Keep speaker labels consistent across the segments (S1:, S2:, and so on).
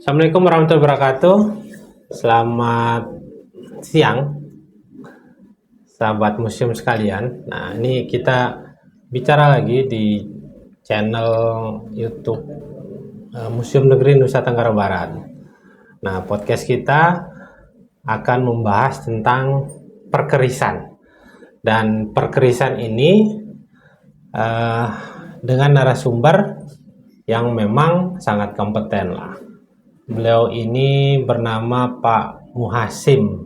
S1: Assalamualaikum warahmatullahi wabarakatuh. Selamat siang, sahabat museum sekalian. Nah, ini kita bicara lagi di channel YouTube Museum Negeri Nusa Tenggara Barat. Nah, podcast kita akan membahas tentang perkerisan. Dan perkerisan ini dengan narasumber yang memang sangat kompeten lah. Beliau ini bernama Pak Muhasim.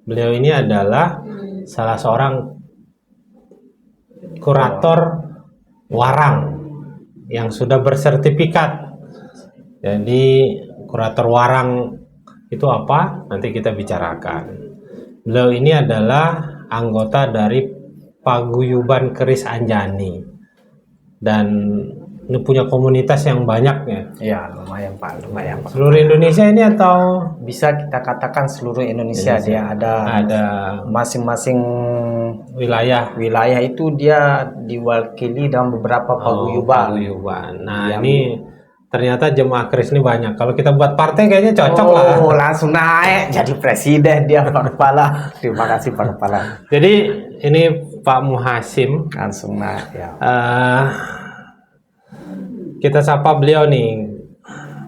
S1: Beliau ini adalah salah seorang kurator warang yang sudah bersertifikat. Jadi kurator warang itu apa? Nanti kita bicarakan. Beliau ini adalah anggota dari Paguyuban Keris Anjani dan ini punya komunitas yang banyak ya.
S2: Ya, lumayan Pak, lumayan Pak.
S1: Seluruh Indonesia ini atau
S2: Bisa kita katakan seluruh Indonesia. Dia ada masing-masing wilayah itu dia diwakili dalam beberapa paguyuban.
S1: Nah, ini ternyata jemaah keris ini banyak. Kalau kita buat partai kayaknya cocok lah.
S2: Oh, langsung naik jadi presiden dia Pak Kepala. Terima kasih Pak Kepala.
S1: Jadi ini Pak Muhasim
S2: Langsung naik ya.
S1: Kita sapa beliau nih.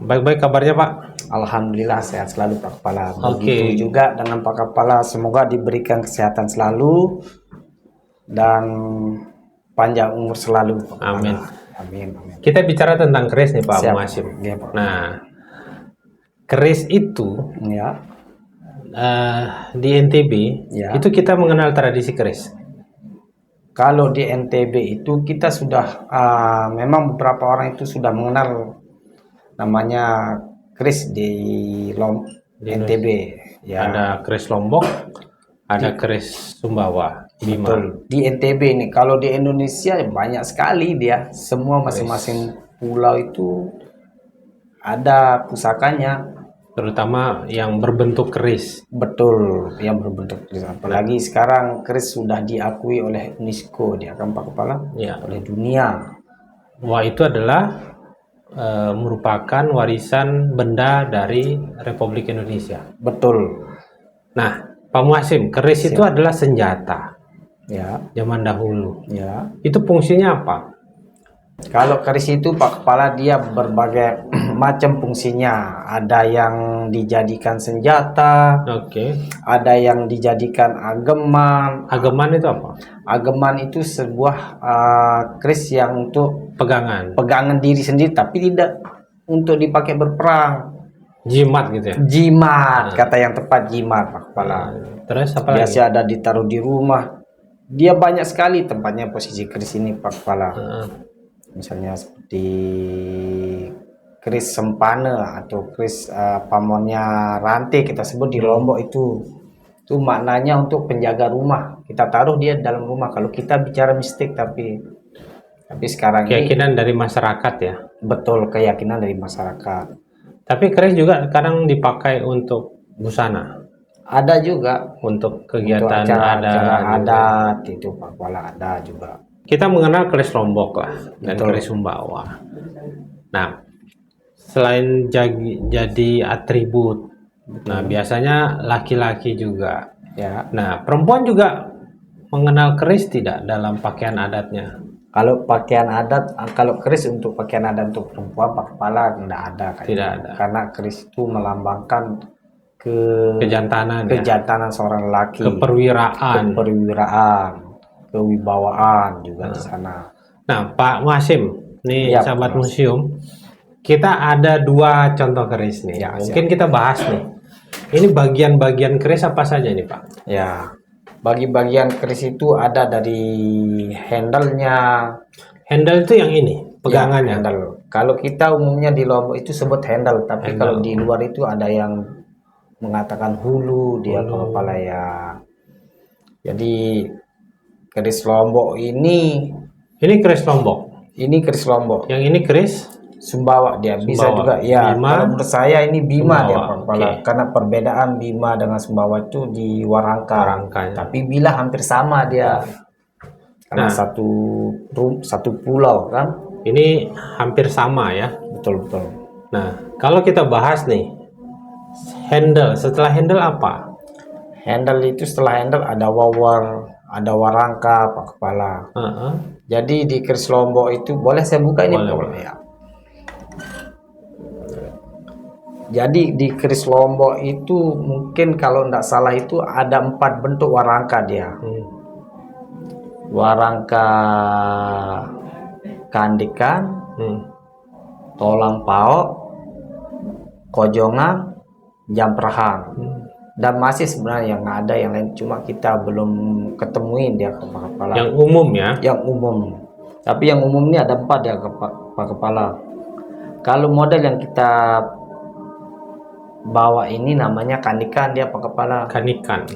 S1: Baik-baik kabarnya Pak?
S2: Alhamdulillah sehat selalu Pak Kepala.
S1: Oke.
S2: Begitu juga dengan Pak Kepala, semoga diberikan kesehatan selalu dan panjang umur selalu Pak Kepala.
S1: Amin.
S2: Amin. Amin.
S1: Kita bicara tentang keris nih Pak
S2: Siap.
S1: Muhasim.
S2: Iya, Pak.
S1: Nah, keris itu
S2: Ya.
S1: di NTB
S2: Ya.
S1: itu kita mengenal tradisi keris.
S2: Kalau di NTB itu kita sudah memang beberapa orang itu sudah mengenal namanya keris di NTB. Ya.
S1: Ada keris Lombok, ada keris Sumbawa, Bima.
S2: Betul. Di NTB ini, kalau di Indonesia banyak sekali dia. Semua masing-masing pulau itu ada pusakanya.
S1: Terutama yang berbentuk keris.
S2: Betul, yang berbentuk keris. Apalagi sekarang keris sudah diakui oleh UNESCO, dia kan Pak Kepala,
S1: Ya.
S2: oleh dunia.
S1: Wah, itu adalah merupakan warisan benda dari Republik Indonesia.
S2: Betul.
S1: Nah, Pak Muhasim, keris itu adalah senjata
S2: Ya,
S1: zaman dahulu.
S2: ya.
S1: Itu fungsinya apa?
S2: Kalau keris itu Pak Kepala dia berbagai macam fungsinya. Ada yang dijadikan senjata,
S1: Oke.
S2: ada yang dijadikan ageman.
S1: Ageman itu apa?
S2: Ageman itu sebuah keris yang untuk
S1: Pegangan,
S2: diri sendiri, tapi tidak untuk dipakai berperang.
S1: jimat gitu ya.
S2: Jimat, kata yang tepat jimat Pak Kepala.
S1: Terus apa lagi?
S2: Biasa ada ditaruh di rumah. Dia banyak sekali tempatnya posisi keris ini Pak Kepala. Misalnya seperti keris sempana atau keris pamonnya rantai kita sebut di Lombok itu maknanya untuk penjaga rumah. Kita taruh dia dalam rumah. Kalau kita bicara mistik, tapi sekarang
S1: Keyakinan dari masyarakat ya.
S2: ini betul keyakinan dari masyarakat.
S1: Tapi keris juga kadang dipakai untuk busana,
S2: Ada juga
S1: untuk
S2: untuk
S1: kegiatan
S2: acara
S1: juga.
S2: adat itu Pak Kepala, ada juga.
S1: Kita mengenal keris Lombok lah dan
S2: Betul.
S1: keris Sumbawa. Nah, selain jadi atribut, nah biasanya laki-laki juga.
S2: Ya.
S1: Nah, perempuan juga mengenal keris tidak dalam pakaian adatnya?
S2: Kalau pakaian adat, kalau keris untuk pakaian adat untuk perempuan Pak Kepala tidak ada kayaknya.
S1: Tidak ada.
S2: Karena keris itu melambangkan
S1: Kejantanan ya?
S2: kejantanan seorang lelaki,
S1: Keperwiraan.
S2: kewibawaan juga di sana.
S1: Nah, Pak Muhasim, nih
S2: Iya,
S1: sahabat
S2: Pak
S1: museum, kita ada dua contoh keris nih.
S2: Ya,
S1: Mungkin kita bahas nih. Ini bagian-bagian keris apa saja nih, Pak?
S2: Ya, bagi bagian keris itu ada dari handle-nya.
S1: Handle itu yang ini, pegangannya.
S2: Ya, handle. Kalau kita umumnya di Lombok itu sebut handle, tapi
S1: Handle.
S2: kalau di luar itu ada yang mengatakan hulu dia Pak Kepala ya. Jadi keris Lombok ini
S1: keris Lombok.
S2: ini keris Lombok.
S1: Yang ini keris
S2: Sumbawa dia bisa
S1: Sumbawa.
S2: juga ya.
S1: Bima.
S2: Kalau menurut saya ini Bima
S1: Sumbawa,
S2: dia Pak Kepala.
S1: oke.
S2: Karena perbedaan Bima dengan Sumbawa itu di warangka.
S1: Warangkanya.
S2: Tapi bila hampir sama dia. Karena
S1: Nah.
S2: satu pulau kan.
S1: ini hampir sama ya.
S2: Betul betul.
S1: Nah, kalau kita bahas nih, handle, setelah handle apa?
S2: Handle itu setelah handle ada wawar, ada warangka, Pak Kepala.
S1: Heeh.
S2: Jadi di keris lombok itu boleh saya buka ini,
S1: Boleh,
S2: Pak?
S1: boleh.
S2: Ya. Jadi di keris lombok itu mungkin kalau tidak salah itu ada 4 bentuk warangka dia. Warangka kandikan, tolang paok, kojongan, jamprahan. Dan masih sebenarnya yang ada yang lain, cuma kita belum ketemuin dia kepala.
S1: Yang umum ya?
S2: Yang umum. Tapi yang umum ini ada 4 ya Pak Kepala. Kalau model yang kita bawa ini namanya kandikan dia Pak Kepala.
S1: Kandikan.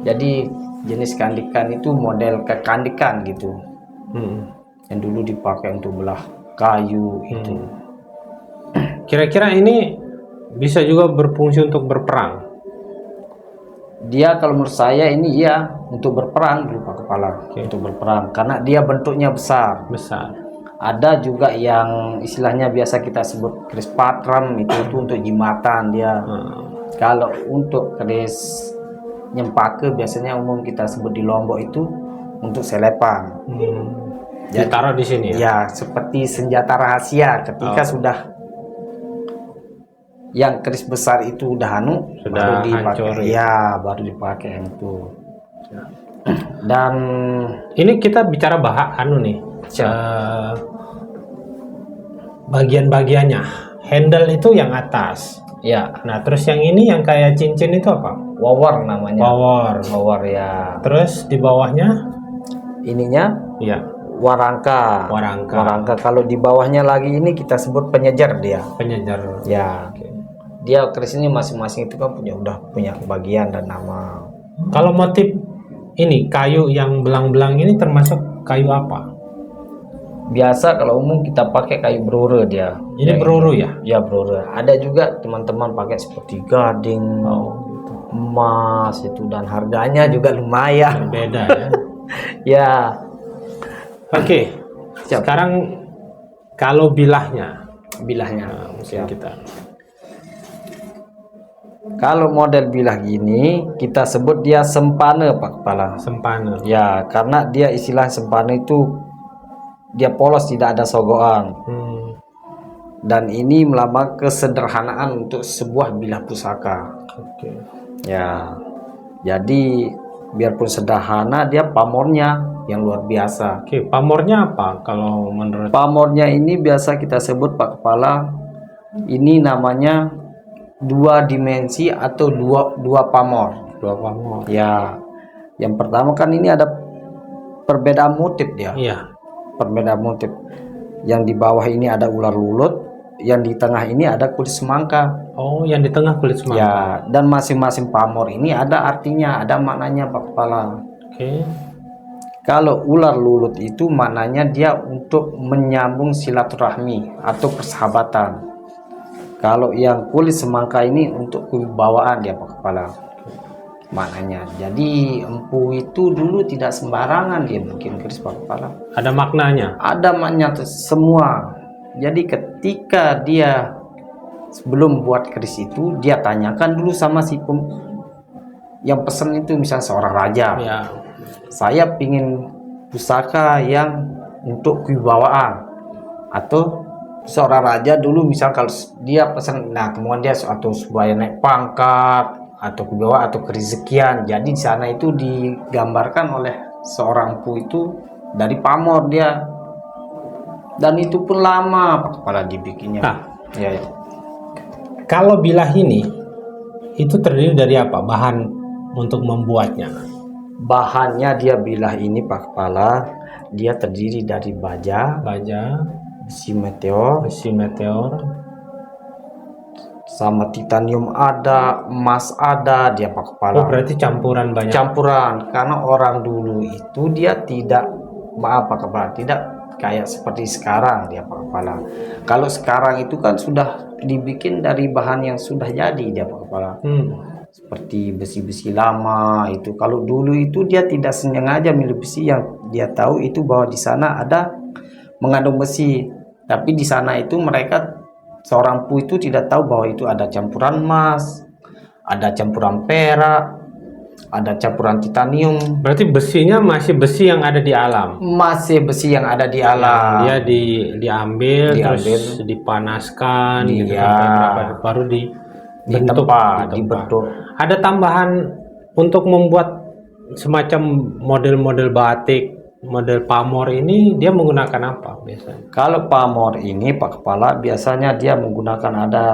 S2: Jadi jenis kandikan itu model kekandikan gitu. Yang dulu dipakai untuk belah kayu itu.
S1: Kira-kira ini bisa juga berfungsi untuk berperang?
S2: Dia kalau menurut saya ini ya untuk berperang dulu Pak Kepala. Untuk berperang karena dia bentuknya besar. Ada juga yang istilahnya biasa kita sebut keris patram itu untuk jimatan dia. Kalau untuk keris nyempake biasanya umum kita sebut di Lombok itu untuk selepan.
S1: Jadi taruh di sini ya?
S2: Ya, seperti senjata rahasia ketika sudah yang keris besar itu udah
S1: sudah
S2: baru dipakai.
S1: hancur.
S2: Ya, baru dipakai itu. Dan
S1: ini kita bicara nih. Bagian-bagiannya, handle itu yang atas.
S2: Ya.
S1: Nah, terus yang ini yang kayak cincin itu apa?
S2: Wawar namanya.
S1: Wawar
S2: ya.
S1: Terus di bawahnya?
S2: Ininya?
S1: Ya.
S2: Warangka. Kalau di bawahnya lagi ini kita sebut penyejar dia.
S1: Penyejar.
S2: Ya. Dia keris ini masing-masing itu kan udah punya bagian dan nama.
S1: Kalau motif ini kayu yang belang-belang ini termasuk kayu apa?
S2: Biasa kalau umum kita pakai kayu brore dia.
S1: Ini brore ya?
S2: Ya brore. Ada juga teman-teman pakai seperti gading,
S1: gitu.
S2: Emas itu, dan harganya juga lumayan.
S1: Beda ya.
S2: Ya.
S1: Oke. Sekarang kalau bilahnya.
S2: Siap.
S1: Kita.
S2: Kalau model bilah gini kita sebut dia sempane Pak Kepala.
S1: Sempane.
S2: Ya, karena dia istilah sempane itu dia polos, tidak ada sogokan. Dan ini melambang kesederhanaan untuk sebuah bilah pusaka. Ya, jadi biarpun sederhana dia pamornya yang luar biasa.
S1: Pamornya apa kalau menurut?
S2: Pamornya ini biasa kita sebut Pak Kepala, ini namanya 2 dimensi atau dua pamor. Ya, yang pertama kan ini ada perbedaan motif dia.
S1: Iya.
S2: Perbedaan motif. Yang di bawah ini ada ular lulut, yang di tengah ini ada kulit semangka.
S1: Oh, yang di tengah kulit semangka.
S2: Ya, dan masing-masing pamor ini ada artinya, ada maknanya Pak Kepala. Kalau ular lulut itu maknanya dia untuk menyambung silaturahmi atau persahabatan. Kalau yang kulit semangka ini untuk kewibawaan dia Pak Kepala. Maknanya. Jadi empu itu dulu tidak sembarangan dia bikin keris Pak Kepala.
S1: Ada maknanya?
S2: Ada maknanya semua. Jadi ketika dia sebelum buat keris itu dia tanyakan dulu sama si yang pesen itu, misalnya seorang raja.
S1: Ya.
S2: Saya pingin pusaka yang untuk kewibawaan, atau seorang raja dulu misal kalau dia pesan, nah kemudian dia atau supaya naik pangkat atau kewibawaan atau kerezekian. Jadi di sana itu digambarkan oleh seorang empu itu dari pamor dia, dan itu pun lama Pak Kepala dibikinnya. Ya.
S1: Kalau bilah ini itu terdiri dari apa bahan untuk membuatnya?
S2: Bahannya dia bilah ini Pak Kepala, dia terdiri dari baja, besi meteor, sama titanium ada, emas ada dia Pak Kepala.
S1: Oh, berarti campuran banyak.
S2: Karena orang dulu itu dia tidak, maaf Pak Kepala, tidak kayak seperti sekarang dia Pak Kepala. Kalau sekarang itu kan sudah dibikin dari bahan yang sudah jadi dia Pak Kepala. Seperti besi-besi lama itu. Kalau dulu itu dia tidak sengaja milih besi, yang dia tahu itu bahwa di sana ada mengandung besi. Tapi di sana itu mereka seorang empu itu tidak tahu bahwa itu ada campuran emas, ada campuran perak, ada campuran titanium,
S1: Berarti besinya masih besi yang ada di alam.
S2: masih besi yang ada di alam.
S1: Dia diambil,
S2: Diambil.
S1: terus dipanaskan gitu
S2: Iya.
S1: sampai berapa baru dibentuk,
S2: dibentuk.
S1: Ada tambahan untuk membuat semacam model-model batik, model pamor ini dia menggunakan apa biasanya?
S2: Kalau pamor ini Pak Kepala biasanya dia menggunakan, ada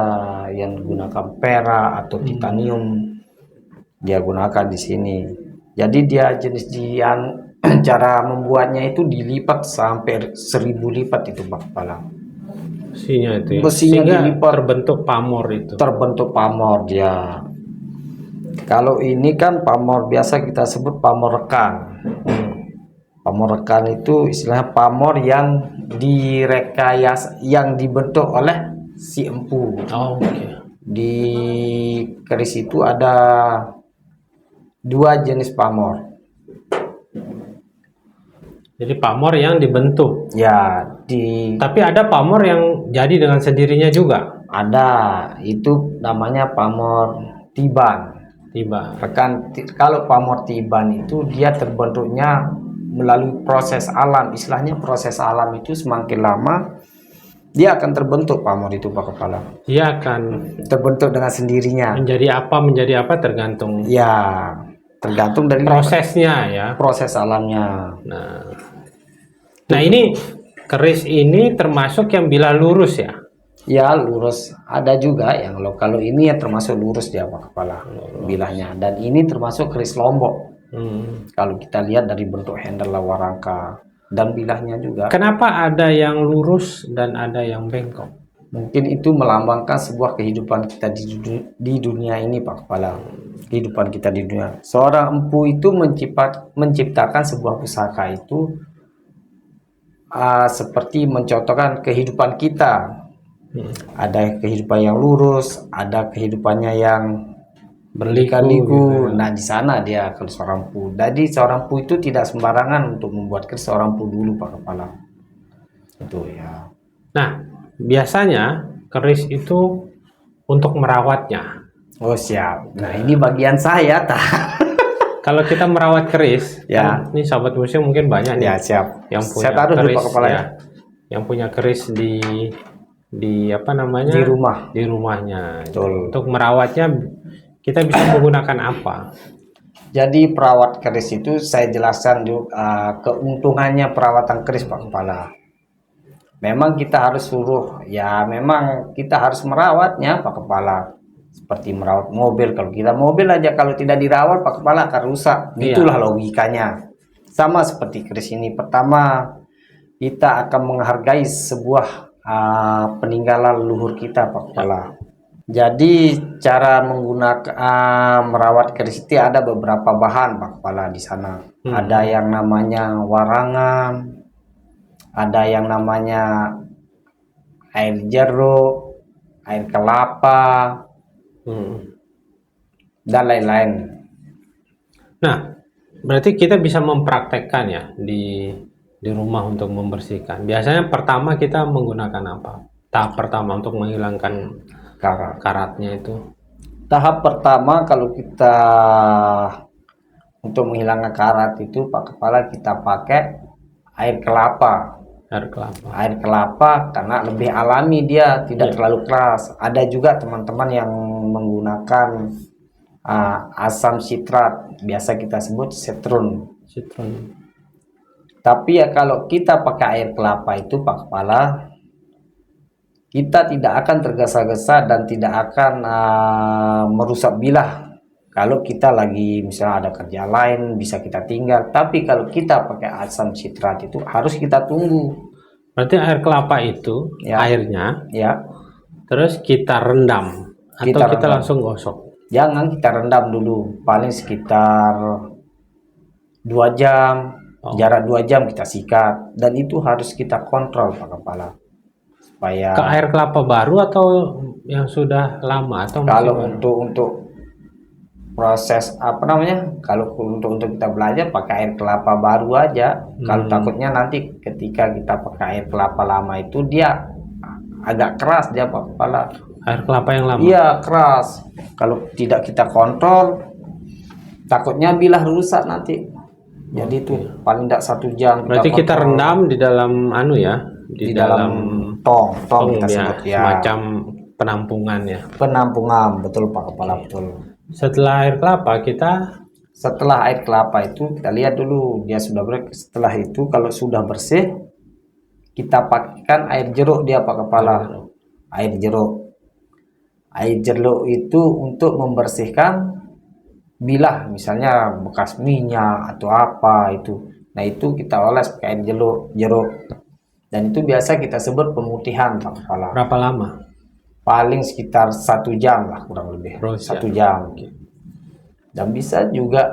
S2: yang menggunakan perak atau titanium, dia gunakan di sini. Jadi dia jenis yang cara membuatnya itu dilipat sampai 1000 lipat itu Pak Kepala.
S1: Besinya itu ya.
S2: Besinya
S1: Sehingga
S2: dilipat.
S1: terbentuk pamor itu.
S2: Terbentuk pamor dia. Kalau ini kan pamor biasa kita sebut pamor rekan. Pamor rekan itu istilahnya pamor yang direkayasa, yang dibentuk oleh si empu.
S1: Oh, oke.
S2: Di keris itu ada 2 jenis pamor.
S1: Jadi pamor yang dibentuk.
S2: Ya,
S1: Tapi ada pamor yang jadi dengan sendirinya juga.
S2: ada itu namanya pamor tiban.
S1: Tiba.
S2: Kalau pamor tiban itu dia terbentuknya melalui proses alam. Istilahnya proses alam itu semakin lama dia akan terbentuk pamor itu Pak Kepala.
S1: Dia akan
S2: Terbentuk dengan sendirinya.
S1: menjadi apa tergantung
S2: Ya, tergantung dari
S1: prosesnya ya.
S2: proses alamnya.
S1: Nah ini keris ini termasuk yang bila lurus ya.
S2: Ya, lurus. Ada juga yang kalau ini ya termasuk lurus dia Pak Kepala bilahnya. Dan ini termasuk keris Lombok. Kalau kita lihat dari bentuk handle warangka dan bilahnya juga.
S1: Kenapa ada yang lurus dan ada yang bengkok?
S2: Mungkin itu melambangkan sebuah kehidupan kita di dunia ini Pak Kepala. Kehidupan kita di dunia. Seorang empu itu menciptakan sebuah pusaka itu seperti mencontohkan kehidupan kita. Ada kehidupan yang lurus, ada kehidupannya yang berliku-liku. Nah, di sana dia kalau seorang empu. Jadi seorang empu itu tidak sembarangan untuk membuat keris. Seorang empu dulu Pak Kepala. Itu ya.
S1: Nah, biasanya keris itu untuk merawatnya.
S2: Oh, siap. Nah, ini bagian saya
S1: Kalau kita merawat keris,
S2: Ya.
S1: kan, ini sahabat museum mungkin banyak nih
S2: Ya, siap.
S1: yang punya
S2: Saya taruh dulu
S1: keris
S2: Pak Kepala
S1: ya, yang punya keris di apa namanya?
S2: Di rumah.
S1: Di rumahnya.
S2: Betul.
S1: Untuk merawatnya kita bisa menggunakan apa?
S2: Jadi perawat keris itu saya jelaskan dulu keuntungannya perawatan keris Pak Kepala. Memang kita harus suruh, ya memang kita harus merawatnya Pak Kepala. Seperti merawat mobil, kalau kita mobil aja kalau tidak dirawat Pak Kepala akan rusak.
S1: Iya.
S2: Itulah logikanya. Sama seperti keris ini. Pertama, kita akan menghargai sebuah peninggalan leluhur kita Pak Kepala. Jadi cara menggunakan merawat keris itu ada beberapa bahan Pak Kepala di sana. Ada yang namanya warangan, ada yang namanya air jeruk, air kelapa, dan lain-lain.
S1: Nah, berarti kita bisa mempraktekkan ya di rumah untuk membersihkan. Biasanya pertama kita menggunakan apa? Tahap pertama untuk menghilangkan karatnya itu.
S2: Tahap pertama kalau kita untuk menghilangkan karat itu Pak Kepala kita pakai air kelapa.
S1: Air kelapa.
S2: Air kelapa karena lebih alami, dia tidak terlalu keras. Ada juga teman-teman yang menggunakan asam sitrat, biasa kita sebut citron. Tapi ya kalau kita pakai air kelapa itu Pak Kepala, kita tidak akan tergesa-gesa dan tidak akan merusak bilah. Kalau kita lagi misalnya ada kerja lain bisa kita tinggal, tapi kalau kita pakai asam sitrat itu harus kita tunggu.
S1: Berarti air kelapa itu airnya
S2: Ya.
S1: terus kita rendam atau kita
S2: rendam.
S1: langsung gosok.
S2: Jangan kita rendam dulu, paling sekitar 2 jam, jarak 2 jam kita sikat, dan itu harus kita kontrol Pak Kepala. Supaya
S1: Ke air kelapa baru atau yang sudah lama atau masih
S2: kalau
S1: baru?
S2: untuk proses apa namanya, kalau untuk kita belajar pakai air kelapa baru aja. Kalau takutnya nanti ketika kita pakai air kelapa lama itu dia agak keras dia Pak Kepala.
S1: Air kelapa yang lama.
S2: Iya keras. Kalau tidak kita kontrol, takutnya bilah rusak nanti. Jadi itu paling tidak 1 jam.
S1: Berarti kita
S2: kontrol.
S1: rendam di dalam anu ya, di dalam
S2: tong kita
S1: ya,
S2: sebut ya.
S1: semacam penampungan ya.
S2: Penampungan, betul Pak Kepala, betul.
S1: Setelah air kelapa kita
S2: Setelah air kelapa itu kita lihat dulu dia sudah bersih. Setelah itu kalau sudah bersih, kita pakaikan air jeruk dia Pak Kepala. Air jeruk. Air jeruk itu untuk membersihkan bilah, misalnya bekas minyak atau apa itu. Nah itu kita oles pakai air jeruk. Dan itu biasa kita sebut pemutihan Pak Kepala.
S1: berapa lama?
S2: Paling sekitar 1 jam lah kurang lebih.
S1: Terus,
S2: 1 jam. Dan bisa juga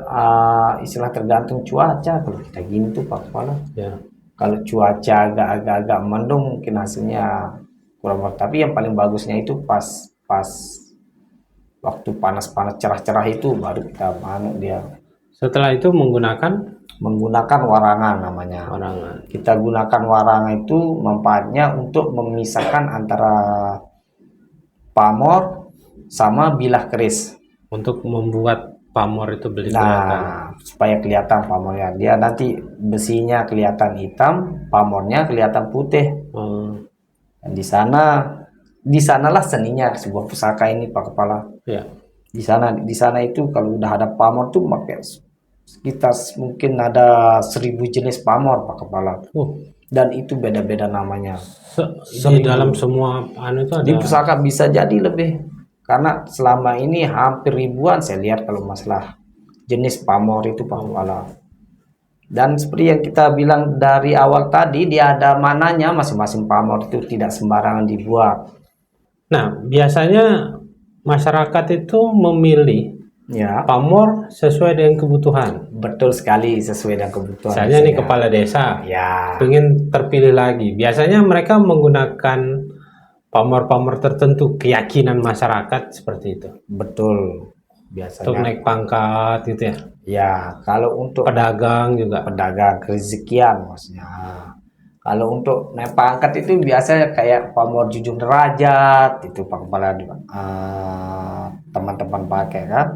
S2: istilah tergantung cuaca. Kalau kita gini tuh Pak Kepala.
S1: Ya.
S2: Kalau cuaca agak mendung mungkin hasilnya kurang bagus. Tapi yang paling bagusnya itu pas waktu panas-panas cerah-cerah itu baru kita manuk dia.
S1: Setelah itu
S2: Menggunakan warangan namanya.
S1: warangan.
S2: Kita gunakan warangan itu manfaatnya untuk memisahkan antara pamor sama bilah keris.
S1: Untuk membuat pamor itu kelihatan.
S2: Nah, supaya kelihatan pamornya. Dia nanti besinya kelihatan hitam, pamornya kelihatan putih. Dan di sanalah seninya sebuah pusaka ini Pak Kepala.
S1: Ya.
S2: Di sana itu kalau udah ada pamor tuh pakai sekitar mungkin ada 1000 jenis pamor Pak Kepala. Dan itu beda-beda namanya.
S1: Di dalam semua anu itu ada.
S2: Di pusaka bisa jadi lebih. Karena selama ini hampir ribuan saya lihat kalau masalah jenis pamor itu Pak Kepala. Dan seperti yang kita bilang dari awal tadi, dia ada mananya masing-masing pamor itu tidak sembarangan dibuat.
S1: Nah, biasanya masyarakat itu memilih
S2: Ya,
S1: pamor sesuai dengan kebutuhan.
S2: betul sekali sesuai dengan kebutuhan.
S1: Misalnya nih kepala desa,
S2: Ya,
S1: pengen terpilih lagi. Biasanya mereka menggunakan pamor-pamor tertentu, keyakinan masyarakat seperti itu.
S2: betul.
S1: Untuk
S2: Biasanya.
S1: naik pangkat gitu ya.
S2: Ya, kalau untuk
S1: Pedagang juga.
S2: pedagang rezekian maksudnya. Kalau untuk naik pangkat itu biasanya kayak pamor junjung derajat itu Pak Kepala teman-teman pakai kan.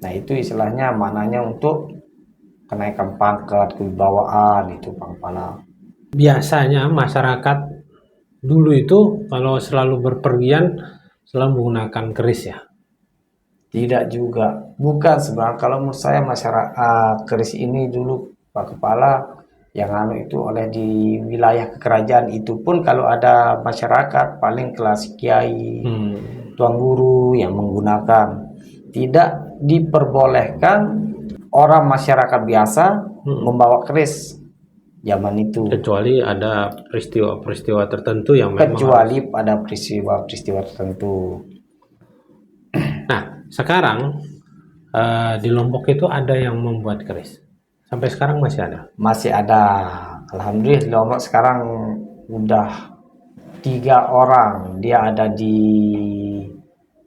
S2: Nah itu istilahnya maknanya untuk kenaikan pangkat, kewibawaan itu Pak Kepala.
S1: Biasanya masyarakat dulu itu kalau selalu berpergian selalu menggunakan keris ya.
S2: Tidak juga, bukan sebenarnya. Kalau menurut saya masyarakat keris ini dulu Pak Kepala yang anu itu oleh di wilayah kerajaan itu pun kalau ada masyarakat paling kelas kiai, tuan guru yang menggunakan. Tidak diperbolehkan orang masyarakat biasa membawa keris zaman itu.
S1: Kecuali ada peristiwa-peristiwa tertentu yang memang
S2: Kecuali pada peristiwa-peristiwa tertentu.
S1: Nah, sekarang di Lombok itu ada yang membuat keris. Sampai sekarang masih ada.
S2: Masih ada. Alhamdulillah di Lombok sekarang udah 3 orang. Dia ada di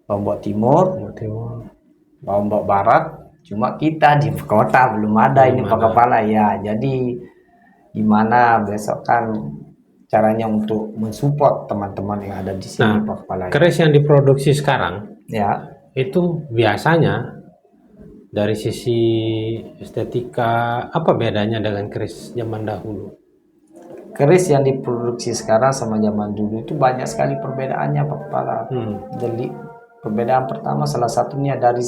S2: Lombok Timur, Lombok Barat. Cuma kita di kota belum ada ini Pak Kepala ya. Jadi gimana besok kan caranya untuk mensupport teman-teman yang ada di sini Pak Kepala.
S1: Keris yang diproduksi sekarang
S2: Ya.
S1: itu biasanya dari sisi estetika apa bedanya dengan keris zaman dahulu?
S2: Keris yang diproduksi sekarang sama zaman dulu itu banyak sekali perbedaannya Pak Kepala. Jadi perbedaan pertama salah satunya dari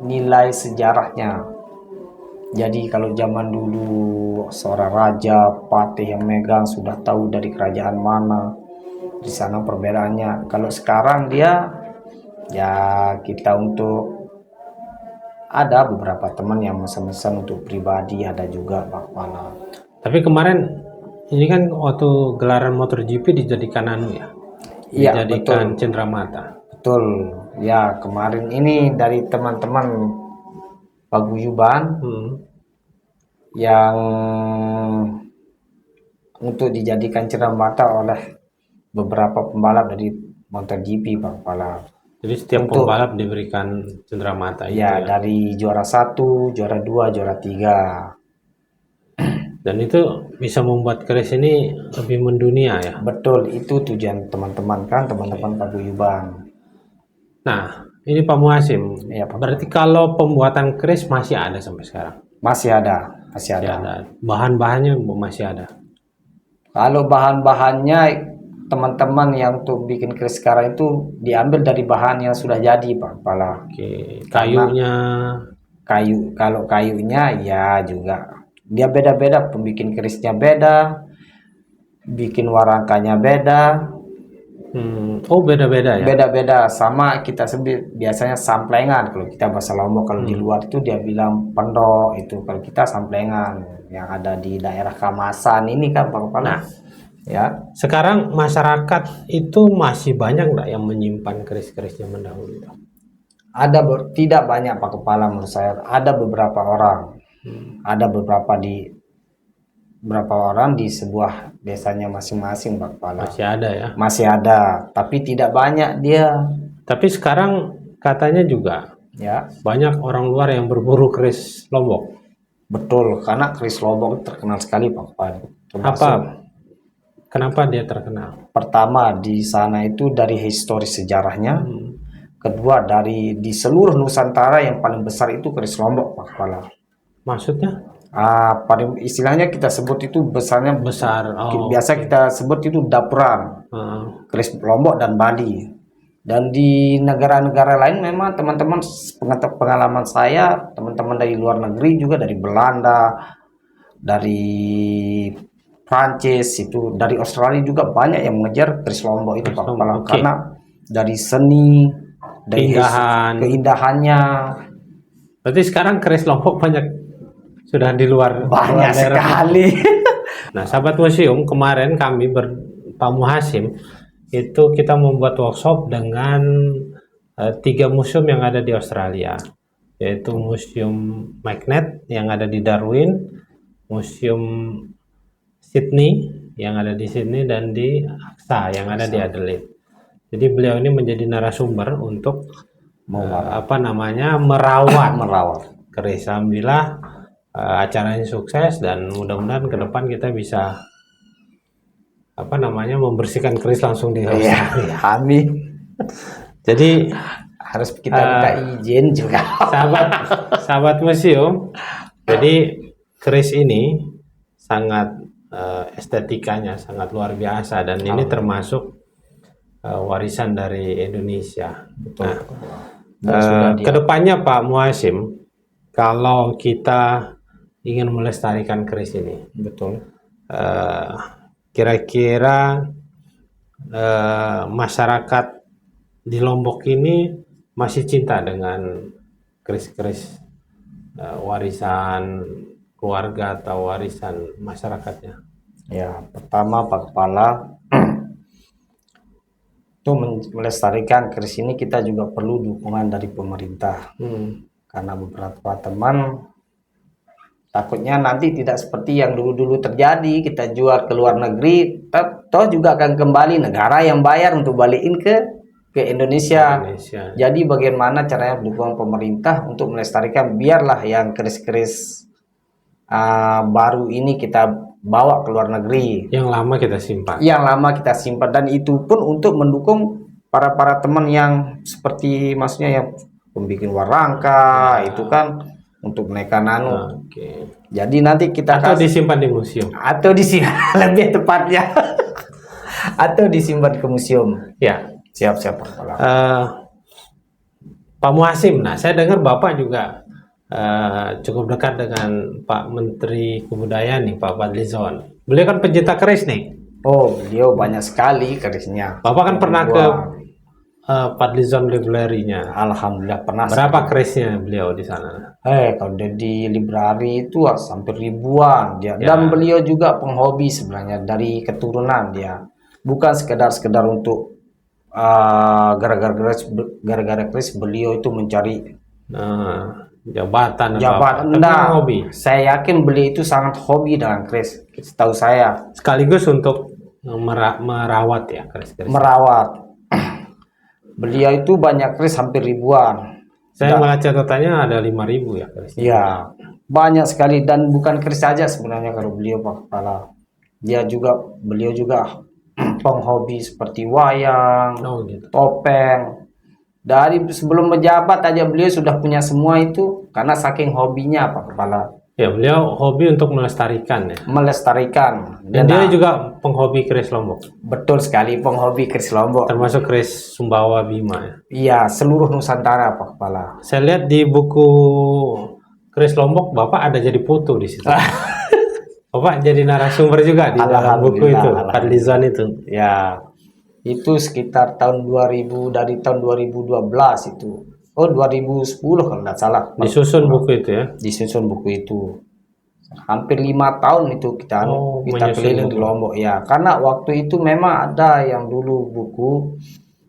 S2: nilai sejarahnya. Jadi kalau zaman dulu seorang raja, patih yang megang sudah tahu dari kerajaan mana. Di sana perbedaannya. Kalau sekarang dia ya kita untuk ada beberapa teman yang pesan-pesan untuk pribadi ada juga Pak Kepala.
S1: Tapi kemarin ini kan waktu gelaran MotoGP dijadikan anu ya.
S2: Iya,
S1: Dijadikan
S2: betul.
S1: cenderamata.
S2: Betul. Ya, kemarin ini dari teman-teman paguyuban yang untuk dijadikan cenderamata oleh beberapa pembalap dari MotoGP Pak Kepala.
S1: Jadi setiap pembalap diberikan cenderamata.
S2: Ya, dari juara 1, juara 2, juara 3.
S1: Dan itu bisa membuat keris ini lebih mendunia ya.
S2: Betul, itu tujuan teman-teman kan, teman-teman paguyuban.
S1: Nah, ini Pak Muhasim.
S2: Iya, Pak.
S1: Berarti kalau pembuatan keris masih ada sampai sekarang.
S2: Masih ada, masih
S1: Masih
S2: ada.
S1: ada. Bahan-bahannya masih ada.
S2: Kalau bahan-bahannya teman-teman yang untuk bikin keris sekarang itu diambil dari bahan yang sudah jadi, Pak Kepala.
S1: Oke, kayunya.
S2: Kalau kayunya ya juga dia beda-beda, pembikin kerisnya beda, bikin warangkanya beda,
S1: Oh, beda-beda ya.
S2: beda-beda. Sama kita sebut biasanya samplengan kalau kita bahasa Lombok. Kalau di luar itu dia bilang pendok, itu kalau kita samplengan yang ada di daerah Kamasan ini kan Pak Kepala.
S1: Nah,
S2: Ya,
S1: sekarang masyarakat itu masih banyak nggak yang menyimpan keris-keris zaman dahulu itu?
S2: tidak banyak Pak Kepala menurut saya. Ada beberapa orang, ada beberapa orang di sebuah desanya masing-masing Pak Kepala.
S1: Masih ada ya.
S2: Masih ada, tapi tidak banyak dia.
S1: Tapi sekarang katanya juga
S2: Ya,
S1: banyak orang luar yang berburu keris Lombok.
S2: betul. Karena keris Lombok itu terkenal sekali Pak Kepala. Termasuk
S1: Apa? Kenapa dia terkenal?
S2: pertama di sana itu dari historis sejarahnya. Kedua dari di seluruh Nusantara yang paling besar itu keris Lombok Pak Kepala.
S1: Maksudnya
S2: Paling istilahnya kita sebut itu besarnya
S1: besar. Oh,
S2: biasa kita sebut itu dapuran. Keris Lombok dan Bali. Dan di negara-negara lain memang teman-teman pengalaman saya, teman-teman dari luar negeri juga dari Belanda, dari Prancis itu, dari Australia juga banyak yang mengejar keris Lombok itu Pak Kepala.
S1: Oke.
S2: Karena dari seni, dari keindahannya
S1: berarti sekarang keris Lombok banyak sudah di luar
S2: banyak
S1: daerah.
S2: sekali.
S1: Nah, sahabat museum, kemarin kami Pak Muhasim itu kita membuat workshop dengan 3 museum yang ada di Australia, yaitu Museum Magnet yang ada di Darwin, Museum Sydney yang ada di Sydney, dan di AXA yang ada di Adelaide. Jadi beliau ini menjadi narasumber untuk merawat keris. Alhamdulillah acaranya sukses dan mudah-mudahan ke depan kita bisa membersihkan keris langsung di Australia.
S2: Amin.
S1: Jadi
S2: Harus kita minta izin juga.
S1: sahabat museum, jadi keris ini sangat estetikanya sangat luar biasa dan ini termasuk warisan dari Indonesia.
S2: Betul.
S1: Kedepannya Pak Muhasim, kalau kita ingin melestarikan keris ini,
S2: Betul.
S1: kira-kira masyarakat di Lombok ini masih cinta dengan keris-keris warisan keluarga atau warisan masyarakatnya?
S2: Ya, pertama Pak Kepala, itu melestarikan keris ini kita juga perlu dukungan dari pemerintah. Karena beberapa teman takutnya nanti tidak seperti yang dulu-dulu terjadi, kita jual ke luar negeri, toh juga akan kembali negara yang bayar untuk balikin ke Indonesia. Jadi bagaimana caranya dukungan pemerintah untuk melestarikan, biarlah yang keris-keris baru ini kita bawa ke luar negeri.
S1: Yang lama kita simpan.
S2: Yang lama kita simpan, dan itu pun untuk mendukung para teman yang seperti maksudnya yang pembikin warangka itu kan untuk menaikkan
S1: Oke.
S2: Jadi nanti kita
S1: disimpan di museum
S2: atau disimpan lebih tepatnya atau disimpan ke museum.
S1: Ya,
S2: Siap.
S1: Pak Muhasim, nah saya dengar Bapak juga cukup dekat dengan Pak Menteri Kebudayaan nih, Pak Fadlizon. Beliau kan pencinta keris nih.
S2: Oh, beliau banyak sekali kerisnya.
S1: Bapak kan pernah ke Fadlizon Library-nya.
S2: Alhamdulillah pernah.
S1: Berapa kerisnya beliau di sana?
S2: Kalau di library itu hampir ribuan dia. Dan beliau juga penghobi sebenarnya, dari keturunan dia. Bukan sekedar untuk gara-gara keris beliau itu mencari
S1: jabatan
S2: enggak, hobi. Saya yakin beliau itu sangat hobi dengan keris, setahu saya.
S1: Sekaligus untuk merawat ya keris-keris.
S2: Merawat. Beliau itu banyak keris hampir ribuan.
S1: Saya malah catatannya ada 5.000 ya keris.
S2: Iya, banyak sekali dan bukan keris saja sebenarnya kalau beliau Pak Kepala. Beliau juga penghobi seperti wayang,
S1: Oh gitu.
S2: topeng. Dari sebelum menjabat aja beliau sudah punya semua itu karena saking hobinya Pak Kepala.
S1: Ya, beliau hobi untuk melestarikan ya.
S2: Melestarikan.
S1: Dan dia juga penghobi keris Lombok.
S2: Betul sekali penghobi keris Lombok.
S1: Termasuk keris Sumbawa Bima ya.
S2: Iya, seluruh Nusantara Pak Kepala.
S1: Saya lihat di buku keris Lombok Bapak ada jadi foto di situ. Bapak jadi narasumber juga di dalam buku itu, Fadlizon itu.
S2: Ya, itu sekitar tahun 2000, dari tahun 2012 itu. Oh, 2010 kalau tidak salah.
S1: Disusun buku itu ya.
S2: Disusun buku itu. Hampir 5 tahun itu kita keliling di Lombok ya. Karena waktu itu memang ada yang dulu buku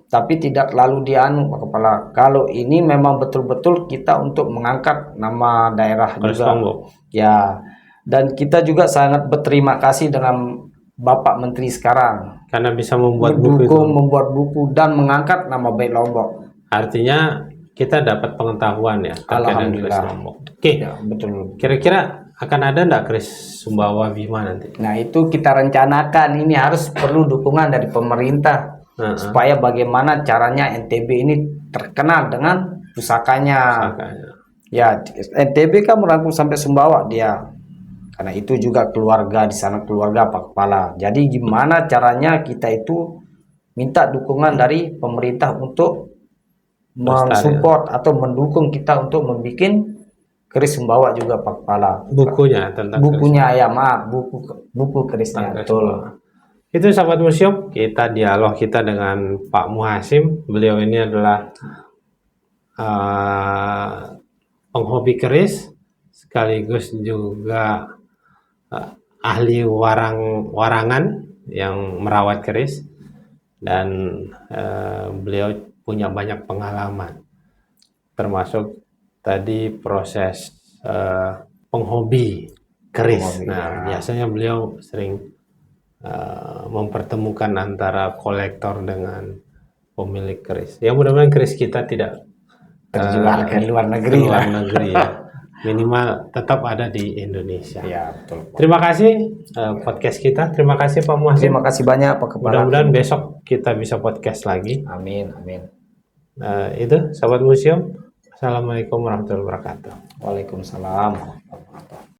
S2: tapi tidak lalu dianu Pak Kepala. Kalau ini memang betul-betul kita untuk mengangkat nama daerah
S1: keris
S2: juga.
S1: Lombok.
S2: Ya. Dan kita juga sangat berterima kasih dengan Bapak Menteri sekarang
S1: Karena bisa membuat buku itu.
S2: Membuat buku dan mengangkat nama baik Lombok.
S1: Artinya kita dapat pengetahuan ya terkait dengan keris Lombok. Oke.
S2: Ya, betul.
S1: Kira-kira akan ada enggak keris Sumbawa Bima nanti?
S2: Nah, itu kita rencanakan, ini harus perlu dukungan dari pemerintah supaya bagaimana caranya NTB ini terkenal dengan pusakanya. Ya, NTB kan merangkum sampai Sumbawa dia. Karena itu juga keluarga di sana, keluarga Pak Kepala. Jadi gimana caranya kita itu minta dukungan dari pemerintah untuk mensupport atau mendukung kita untuk membuat keris Sumbawa juga Pak Kepala.
S1: Bukunya tentang
S2: bukunya keris. Ya maaf, buku kerisnya betul.
S1: Itu sahabat museum, kita dialog kita dengan Pak Muhasim. Beliau ini adalah penghobi keris sekaligus juga ahli warangan yang merawat keris, dan beliau punya banyak pengalaman termasuk tadi proses penghobi keris. Biasanya beliau sering mempertemukan antara kolektor dengan pemilik keris. Ya mudah-mudahan keris kita tidak
S2: terjual ke luar negeri.
S1: Ya. Minimal tetap ada di Indonesia.
S2: Ya, betul.
S1: Terima kasih podcast kita. Terima kasih Pak Muhasim.
S2: Terima kasih banyak Pak Kepala.
S1: Mudah-mudahan besok kita bisa podcast lagi.
S2: Amin, amin.
S1: Itu sahabat museum. Assalamualaikum warahmatullahi wabarakatuh.
S2: Waalaikumsalam warahmatullahi wabarakatuh.